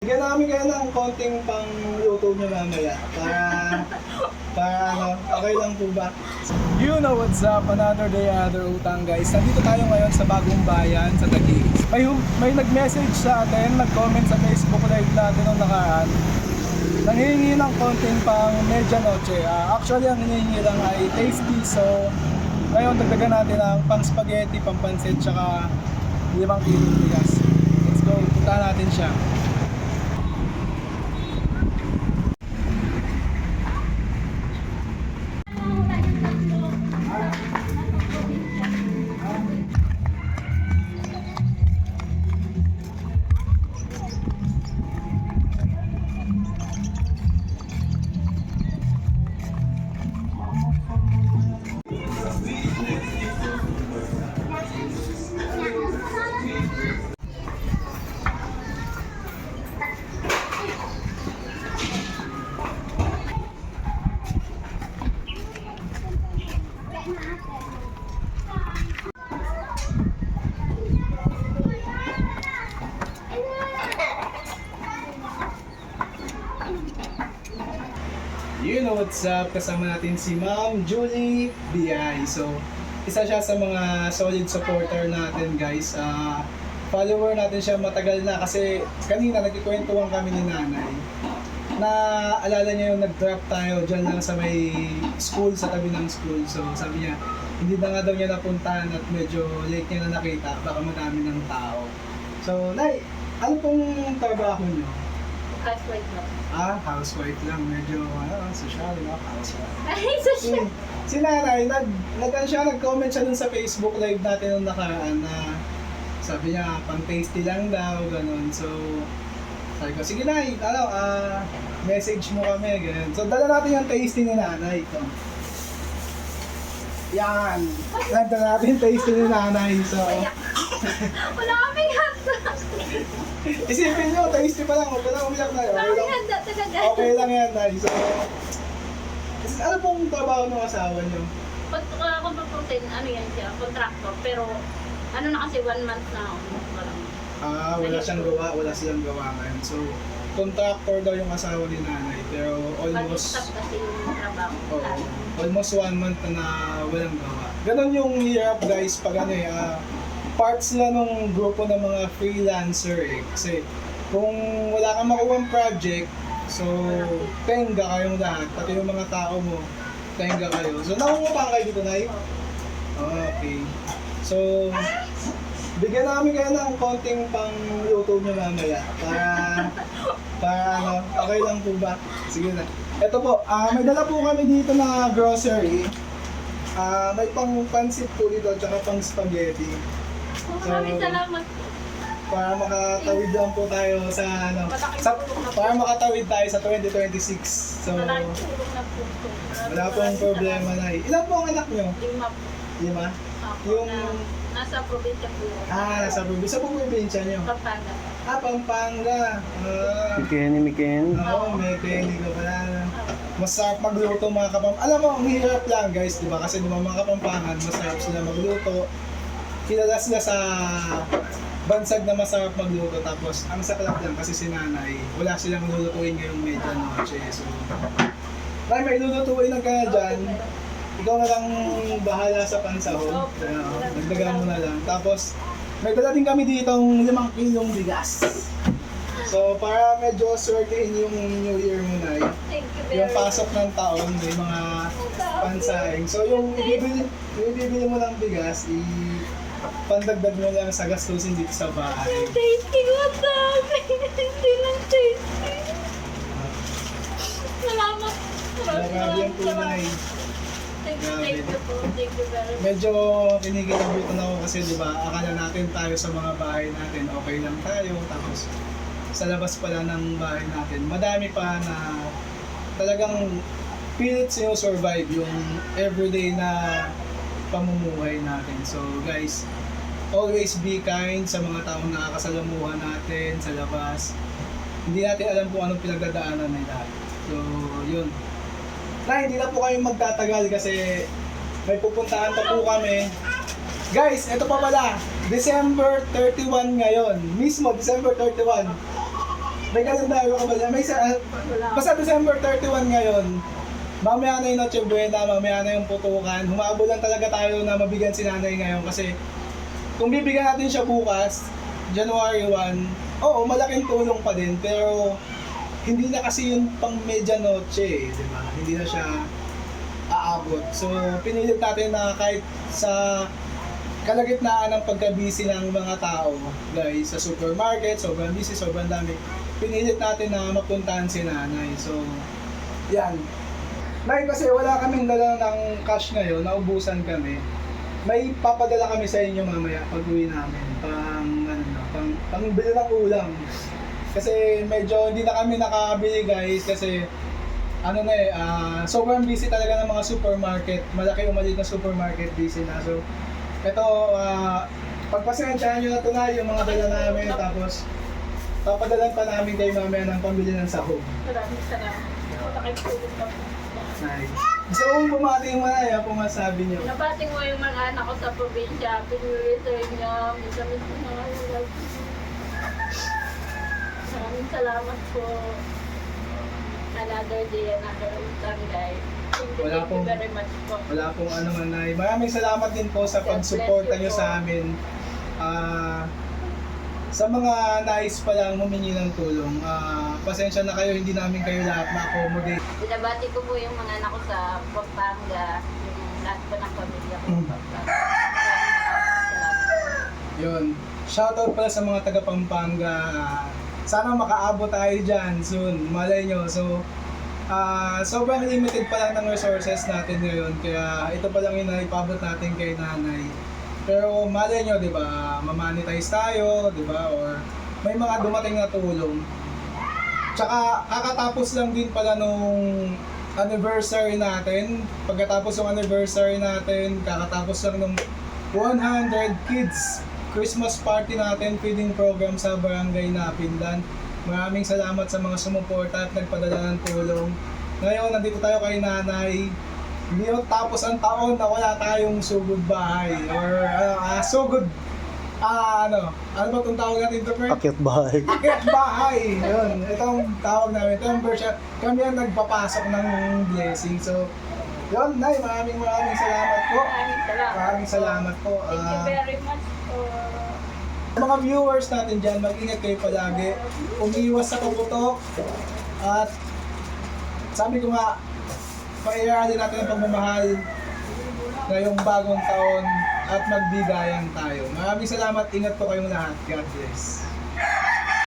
Bigyan namin kayo ng konting pang luto nyo mamaya para okay lang po ba? You know what's up, another day, another utang guys. Nandito tayo ngayon sa Bagong Bayan, sa Taguig. May nag-message sa atin, nag-comment sa Facebook live natin nung nakaraan. Nanghihingi ng konting pang medianoche. Actually, ang hinihingi lang ay tasty. So, ngayon dagdagan natin ang pang spaghetti, pang pansit, tsaka 5 kilo bigas. Let's go, punta natin siya. You know what's up, kasama natin si Ma'am Julie BI. So, isa siya sa mga solid supporter natin guys. Follower natin siya matagal na kasi kanina nagkikwentuhan kami ni nanay. Na alala niya yung nag-drop tayo dyan lang sa may school, sa tabi ng school. So, sabi niya, hindi na nga daw niya napuntahan at medyo late niya na nakita, baka madami ng tao. So, Nay, ano pong trabaho niyo? Housewife lang. Housewife lang. Medyo, social, no? Housewife. Ay, social. Si nanay, nag-comment siya dun sa Facebook live natin nung nakaraan na sabi niya, pang tasty lang daw, ganun. So, sabi ko, sige nay, message mo kami, ganun. So, dala natin yung tasty ni nanay. Ito. Yan. Dala natin yung tasty ni nanay. So, Wala kaming handa. isipin nyo, tasty pa lang. Huwag na umiyak na. Wala kaming handa talaga. Okay lang yan, nay. So, ano pong trabaho ng asawa nyo? Kung papuntin, ano yan siya, contractor. Pero, ano na kasi 1 month na ako. Wala siyang gawa, wala silang gawa ngayon. So, contractor daw yung asawa ni nanay. Pero almost, Pag-stop kasi yung trabaho. almost 1 month na walang gawa. Ganon yung hirap guys pag parts na nung grupo ng mga freelancer eh. Kasi kung wala kang makuwang project, so tenga kayong lahat, pati yung mga tao mo, tenga kayo. So nakungupang kayo dito, Nay? Okay. So, bigyan namin kayo ng konting pang luto nyo mamaya para okay lang po ba? Sige na. Ito po, may dala po kami dito na grocery. May pang pansit po dito, tsaka pang spaghetti. Maraming salamat. Para makatawid lang po tayo para makatawid tayo sa 2026. So, Maraming tulong na po. wala pong problema na eh. Ilan po ang anak nyo? 5 po. 5? Ako Yung- na nasa probinsya po. Nasa probinsya. Sa pong probinsya nyo? Pampanga. Pampanga. Miken. Oo, may technique ka pala. Masarap magluto mga Kapampangan. Alam mo, ang hirap lang guys, di ba? Kasi di ba mga Kapampangan, masarap sila magluto. Kilala sila sa bansag na masarap magluto. Tapos, ang saklap lang kasi si nanay, wala silang lulutuin ngayong medianoche. So, may lulutuin na kaya dyan. Ikaw na lang bahala sa pansahog. Nagdagan mo na lang. Tapos, may dala din kami ditong 5 kilong bigas. So, para medyo swertehin yung New Year mo na Thank you very yung much. pasok ng taon, may mga pansaing. So, yung ibibili mo ng bigas, pandagdag mo lang sa gastusin dito sa bahay. Tasty ko dami. Hindi lang tasty. Salamat. Grabe yung tunay. Thank you po. Thank you very much. Medyo kinikilabutan ako kasi di ba, akala natin tayo sa mga bahay natin, okay lang tayo. Tapos sa labas pala ng bahay natin, madami pa na talagang pilit survive yung everyday na pamumuhay natin. So guys, always be kind sa mga taong nakakasalamuha natin sa labas. Hindi natin alam kung anong pinagdadaanan nila. So, yun. Hindi na po kayo magtatagal kasi may pupuntahan pa po kami. Guys, ito pa pala. December 31 ngayon. Mismo, December 31. May kalendaryo ka ba dyan? May Wala. basta December 31 ngayon. Mamaya na yung Noche Buena, mamaya na yung putukan. Humabol lang talaga tayo na mabigyan si nanay ngayon kasi kung bibigyan natin siya bukas, January 1, oo, malaking tulong pa din. Pero hindi na kasi yung pang medianoche, di ba? Hindi na siya aabot. So, pinilit natin na kahit sa kalagitnaan ng pagka-busy ng mga tao, guys, sa supermarket, sobrang busy, sobrang dami, pinilit natin na mapuntahan si nanay. So, yan. Nay, kasi wala kaming dala ng cash ngayon, naubusan kami. May papadala kami sa inyo mamaya pag uwi namin. Pang bili ng ulam. Kasi medyo hindi na kami nakabili, guys, kasi sobrang busy talaga ng mga supermarket. Malaki o maliit na supermarket, busy na. So, ito, pagpasensyahan nyo na ito na yung mga dala namin. Tapos, papadalan pa namin kayo mamaya ng pambili ng sahog. Maraming salamat. Nakipulong ka po. Nice. So, kung bumati mo na yan, kung masabi nyo. Napating mo yung mga anak ko sa probinsya, pinuriturn nyo, minsan na ngayon. Maraming salamat po. Another day, another guys. Thank Wala you pong- very much po. Wala pong ano man ay. Maraming salamat din po sa pagsuporta nyo sa amin. Sa mga nais pa lang humingi ng tulong, pasensya na kayo, hindi namin kayo lahat ma-accommodate. Binabati ko po yung mga anak ko sa Pampanga, yung lahat po ng pamilya ko sa Pampanga. Salamat. Yun. Shoutout pala sa mga taga Pampanga. Sana makaabot tayo dyan soon. Malay nyo. So, sobrang limited pa lang ng resources natin ngayon. Kaya ito pa lang yung naipabot natin kay nanay. Pero malay nyo, di ba, mamonetize tayo, di ba, or may mga dumating na tulong. Tsaka kakatapos lang din pala nung anniversary natin. Pagkatapos ng anniversary natin, kakatapos lang nung 100 kids Christmas party natin, feeding program sa barangay Napindan. Maraming salamat sa mga sumuporta at nagpadala ng tulong. Ngayon, nandito tayo kay nanay. Hindi tapos ang taon na wala tayong sugod bahay or sugod ano ba itong tawag natin ito, Fred? Akyat bahay. Akyat bahay! Yun, itong tawag namin. Ito ang version. Kami ang nagpapasok ng blessing. So, yun, Nay, maraming salamat po. Maraming salamat po. Thank you very much po. Sa mga viewers natin dyan, mag-ingat kayo palagi. Umiwas sa kaputok. At sabi ko nga, pairali natin ang pagmamahal ngayong bagong taon at magbigayan tayo. Maraming salamat. Ingat po kayong lahat. God bless.